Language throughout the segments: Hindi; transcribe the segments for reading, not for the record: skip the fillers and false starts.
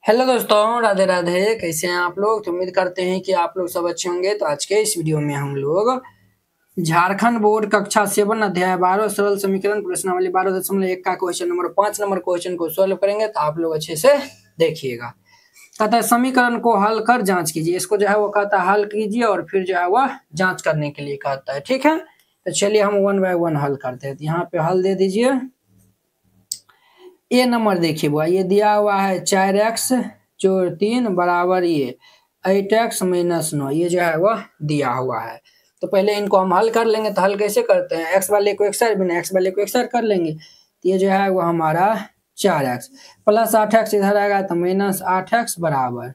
हेलो दोस्तों, राधे राधे। कैसे हैं आप लोग? तो उम्मीद करते हैं कि आप लोग सब अच्छे होंगे। तो आज के इस वीडियो में हम लोग झारखंड बोर्ड कक्षा 7 अध्याय 12 सरल समीकरण प्रश्नावली 12.1 का क्वेश्चन नंबर 5 नंबर क्वेश्चन को सॉल्व करेंगे। तो आप लोग अच्छे से देखिएगा। कहता है समीकरण को हल कर जांच कीजिए। इसको जो है वो कहता है हल कीजिए और फिर जो है वह जांच करने के लिए कहता है। ठीक है, तो चलिए हम 1 बाय 1 हल करते हैं। तो यहाँ पे हल दे दीजिए। ए नंबर देखिए बुआ, ये दिया हुआ है 4x जोड़ 3 बराबर ये 8x माइनस 9। ये जो है वह दिया हुआ है। तो पहले इनको हम हल कर लेंगे। तो हल कैसे करते हैं? x वाले को एक साइड, बिना x वाले को एक साइड कर लेंगे। तो ये जो है वो हमारा 4x प्लस 8x इधर आएगा तो माइनस 8x बराबर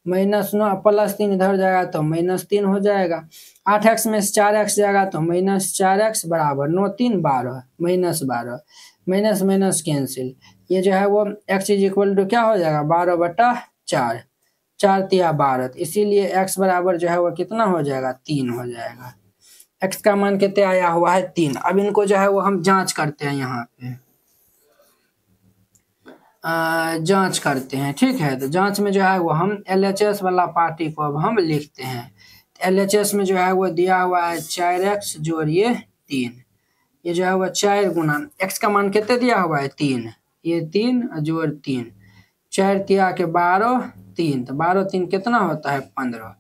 माइनस 9 प्लस 3 इधर जाएगा तो माइनस 3 हो जाएगा। 8x में से 4x जाएगा तो माइनस 4x बराबर 9 3 12 माइनस 12 माइनस माइनस कैंसिल। ये जो है वो x इज इक्वल टू क्या हो जाएगा 12/4 4 तिया 12। इसीलिए x बराबर जो है वो कितना हो जाएगा 3 हो जाएगा। x का मान कितने आया हुआ है 3। अब इनको जो है वो हम जांच करते हैं। यहाँ पे जांच करते हैं। ठीक है, तो जांच में जो है वो हम LHS वाला पार्टी को अब हम लिखते हैं। LHS में जो है वो दिया हुआ है 4x जोड़िए 3। ये जो है वो 4 गुना x का मान कितने दिया हुआ है 3। ये 3 जोड़ 3 4 तिया के 12 3 तो 12 3 कितना होता है 15।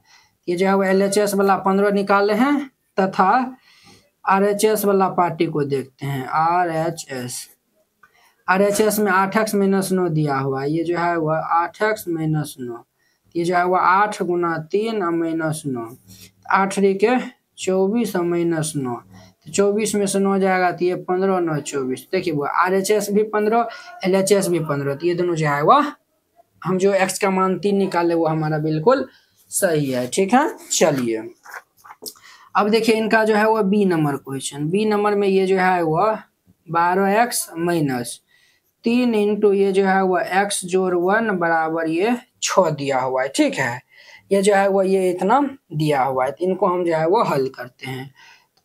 ये जो है वो LHS वाला 15 निकाले हैं तथा RHS वाला पार्टी को देखते हैं। RHS में 8x माइनस 9 दिया हुआ है। ये जो है वह 8x माइनस 9। ये जो है वह 8 गुना 3 माइनस 9 8 के 24 माइनस 9। तो 24 में से 9 जाएगा तो ये 15 9 24। देखिए वो RHS भी 15 LHS भी 15। तो ये दोनों जो है वह हम जो x का मान 3 निकाले वो हमारा बिल्कुल सही है। ठीक है, चलिए अब देखिए इनका जो है वह B number question. B number में ये जो है वह 12x माइनस 3 इंटू ये जो है वह x जोड़ 1 बराबर ये 6 दिया हुआ है। ठीक है, ये जो है वह ये इतना दिया हुआ है। तो इनको हम जो है वो हल करते हैं।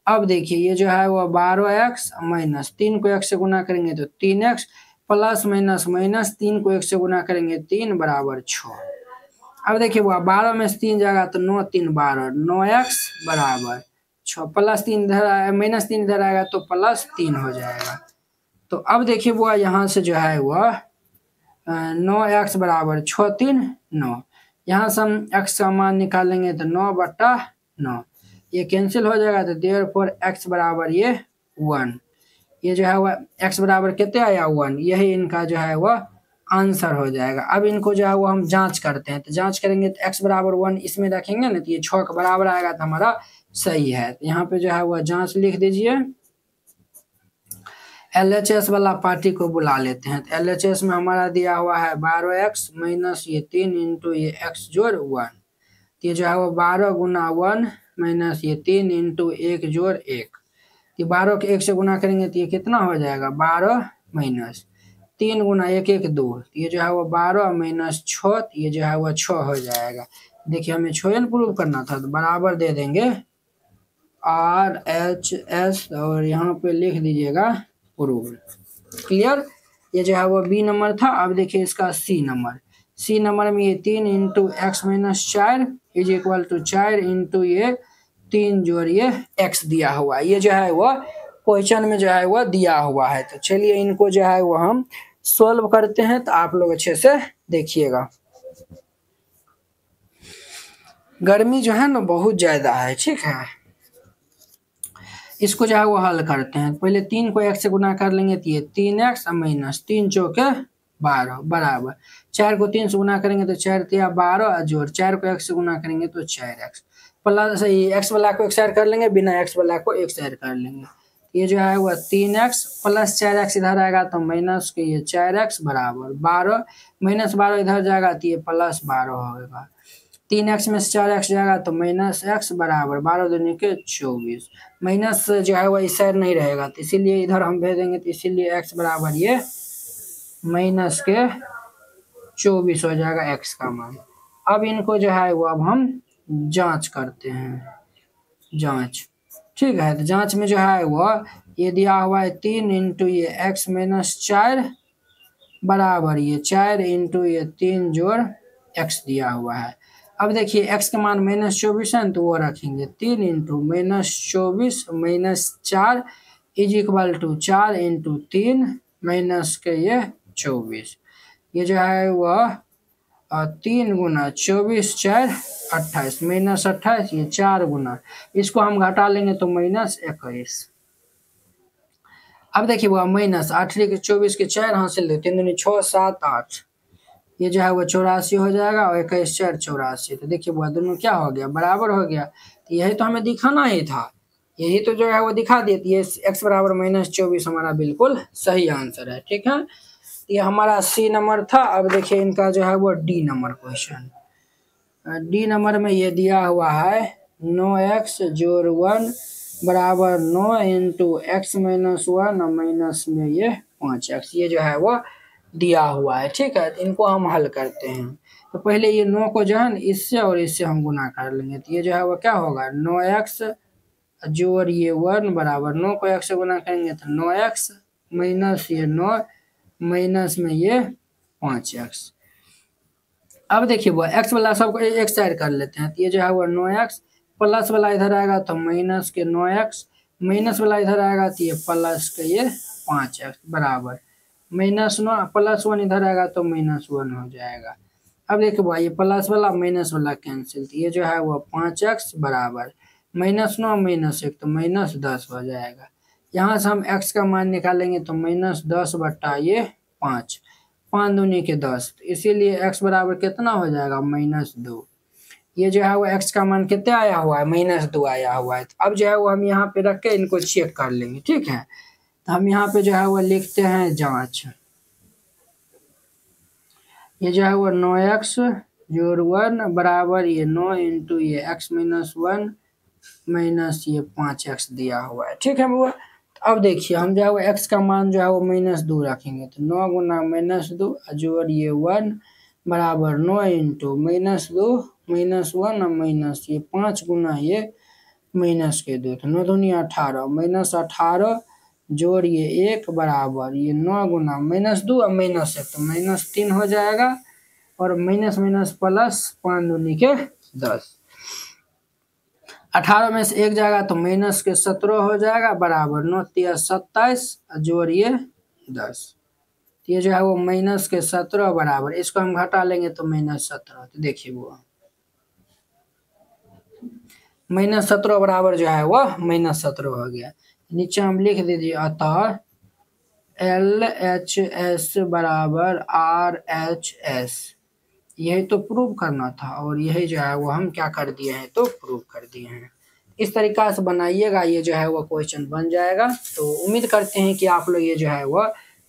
अब देखिए ये जो है वह 12x माइनस 3 को x से गुना करेंगे तो 3x प्लस माइनस माइनस 3 को 1 से गुना करेंगे 3 बराबर 6। अब देखिए वह 12 में से 3 जाएगा तो 9 3 12 9x बराबर 6 प्लस 3 इधर माइनस 3 इधर आएगा तो प्लस 3 हो जाएगा। तो अब देखिए वह यहाँ से जो है वह 9x बराबर 6 3 9। यहाँ से हम x का मान निकालेंगे तो 9/9 ये कैंसिल हो जाएगा। तो देयरफॉर x बराबर ये 1। ये जो है वह x बराबर कितने आया 1। यही इनका जो है वह आंसर हो जाएगा। अब इनको जो है वो हम जांच करते हैं। तो जांच करेंगे तो x बराबर 1 इसमें रखेंगे ना तो ये 6 के बराबर आएगा तो हमारा सही है। तो यहाँ पे जो है वह जांच लिख दीजिए। LHS वाला पार्टी को बुला लेते हैं। तो LHS में हमारा दिया हुआ है 12x माइनस ये 3 इंटू ये x जोड़ 1। ये जो है वो 12 गुना 1 माइनस ये 3 इंटू 1 जोड़ 1। ये 12 के 1 से गुना करेंगे तो ये कितना हो जाएगा 12 माइनस 3 गुना 1 1 2। ये जो है वो 12 माइनस 6। ये जो है वो 6 हो जाएगा। देखिए हमें 6 प्रूव करना था तो बराबर दे देंगे RHS और यहाँ पे लिख दीजिएगा प्रूव। क्लियर। ये जो है वो बी नंबर था। अब देखिए इसका सी नंबर। सी नंबर में ये 3 into x minus 4 is equal to 4 into ये 3 जोड़ ये x दिया हुआ है। ये जो है वो क्वेश्चन में जो है वो दिया हुआ है। तो चलिए इनको जो है वो हम सॉल्व करते हैं। तो आप लोग अच्छे से देखिएगा। गर्मी जो है ना बहुत ज्यादा है। ठीक है, इसको जो है वो हल करते हैं। पहले 3 को x से गुना कर लेंगे तो ये 3x माइनस 3 चौके 12 बराबर 4 को 3 से गुना करेंगे तो 4 तिया 12 जोड़ 4 को x से गुना करेंगे तो 4x प्लस x वाला को एक साइड कर लेंगे, बिना x वाला को एक साइड कर लेंगे। ये जो है वह 3x प्लस 4x इधर आएगा तो माइनस के ये 4x बराबर 12 माइनस 12 इधर जाएगा तो ये प्लस 12 होगा। 3x में से 4x जाएगा तो माइनस x बराबर 12 दूनी के 24। माइनस जो है वह इस साइड नहीं रहेगा तो इसीलिए इधर हम भेज देंगे। तो इसीलिए x बराबर ये माइनस के 24 हो जाएगा x का मान। अब इनको जो है वो अब हम जांच करते हैं। जांच ठीक है, तो जांच में जो है वो ये दिया हुआ है 3 इंटू ये x माइनस 4 बराबर ये 4 इंटू ये 3 जोड़ x दिया हुआ है। अब देखिए x का मान -24 है तो वो रखेंगे 3 into -24 -4 is equal to 4 into 3 minus के ये 24। ये जो है वह 3 गुना 24 4 28 -28 ये 4 गुना, इसको हम घटा लेंगे तो -21। अब देखिए वह -8 के 24 के 4 हासिल 3 दूनी 6 7 8, ये जो है वो 84 हो जाएगा और 21 4 84। तो देखिए वह दोनों क्या हो गया, बराबर हो गया। तो यही तो हमें दिखाना ही था, यही तो जो है वो दिखा देती है। x बराबर -24 हमारा बिल्कुल सही आंसर है। ठीक है, ये हमारा सी नंबर था। अब देखिए इनका जो है वो D number question. D number में ये दिया हुआ है 9x जोड़ 1 बराबर 9 इंटू x माइनस 1 माइनस में ये 5x, ये जो है वो दिया हुआ है। ठीक है, तो इनको हम हल करते हैं। तो पहले ये 9 को जो है इससे और इससे हम गुना कर लेंगे, तो ये जो है वो क्या होगा 9x जोड़ ये 1 बराबर 9 को x से गुना करेंगे तो 9x माइनस ये 9 माइनस में ये 5x। अब देखिए वो x वाला सबको एक साइड कर लेते हैं, तो ये जो है वो 9x प्लस वाला इधर आएगा तो माइनस के 9x, माइनस वाला इधर आएगा तो ये प्लस के ये 5x बराबर -9 प्लस 1 इधर आएगा तो -1 हो जाएगा। अब देखिए भाई ये प्लस वाला माइनस वाला कैंसिल, तो ये जो है वो 5x बराबर -9 -1 तो -10 हो जाएगा। यहाँ से हम x का मान निकालेंगे तो -10 बट्टा ये 5, 5 दूनी के 10, इसीलिए x बराबर कितना हो जाएगा -2। ये जो है वो x का मान कितना आया हुआ है -2 आया हुआ है। अब जो है वो हम यहाँ पे रख के इनको चेक कर लेंगे। ठीक है, तो हम यहाँ पे जो है वो लिखते हैं जांच। ये जो है वो 9x जोड़ 1 बराबर ये 9 इंटू ये x माइनस 1 माइनस ये 5x दिया हुआ है। ठीक है बुआ, अब देखिए हम जो है वो x का मान जो है वो -2 रखेंगे, तो 9 गुना -2 जोड़ ये 1 बराबर 9 इंटू -2 -1 माइनस ये 5 गुना ये माइनस के 2, तो 9 दूनी 18 -18 जोड़ ये 1 बराबर ये 9 गुना -2 और -1 तो -3 हो जाएगा, और माइनस माइनस प्लस 5 दूनी के 10, 18 में से 1 जाएगा तो माइनस के 17 हो जाएगा बराबर 9 3 27 जोड़ ये 10, तो ये जो है वो माइनस के 17 बराबर, इसको हम घटा लेंगे तो -17। तो देखिए वो -17 बराबर जो है वो -17 हो गया। नीचे हम लिख दीजिए अतः LHS बराबर RHS, यही तो प्रूव करना था और यही जो है वो हम क्या कर दिए हैं तो प्रूव कर दिए हैं। इस तरीका से बनाइएगा, ये जो है वो क्वेश्चन बन जाएगा। तो उम्मीद करते हैं कि आप लोग ये जो है वो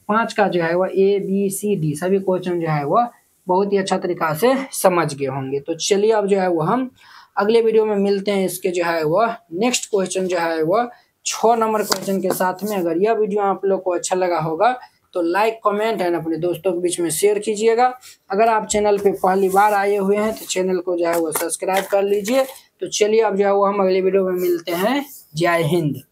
5 का जो है वो ABCD सभी क्वेश्चन जो है वो बहुत ही अच्छा तरीका से समझ गए होंगे। तो चलिए अब जो है वो हम अगले वीडियो में मिलते हैं। इसके जो है वो नेक्स्ट क्वेश्चन जो है वो 6 नंबर क्वेश्चन के साथ में। अगर यह वीडियो आप लोग को अच्छा लगा होगा तो लाइक कमेंट एंड अपने दोस्तों के बीच में शेयर कीजिएगा। अगर आप चैनल पे पहली बार आए हुए हैं तो चैनल को जो है वो सब्सक्राइब कर लीजिए। तो चलिए अब जो है वो हम अगले वीडियो में मिलते हैं। जय हिंद।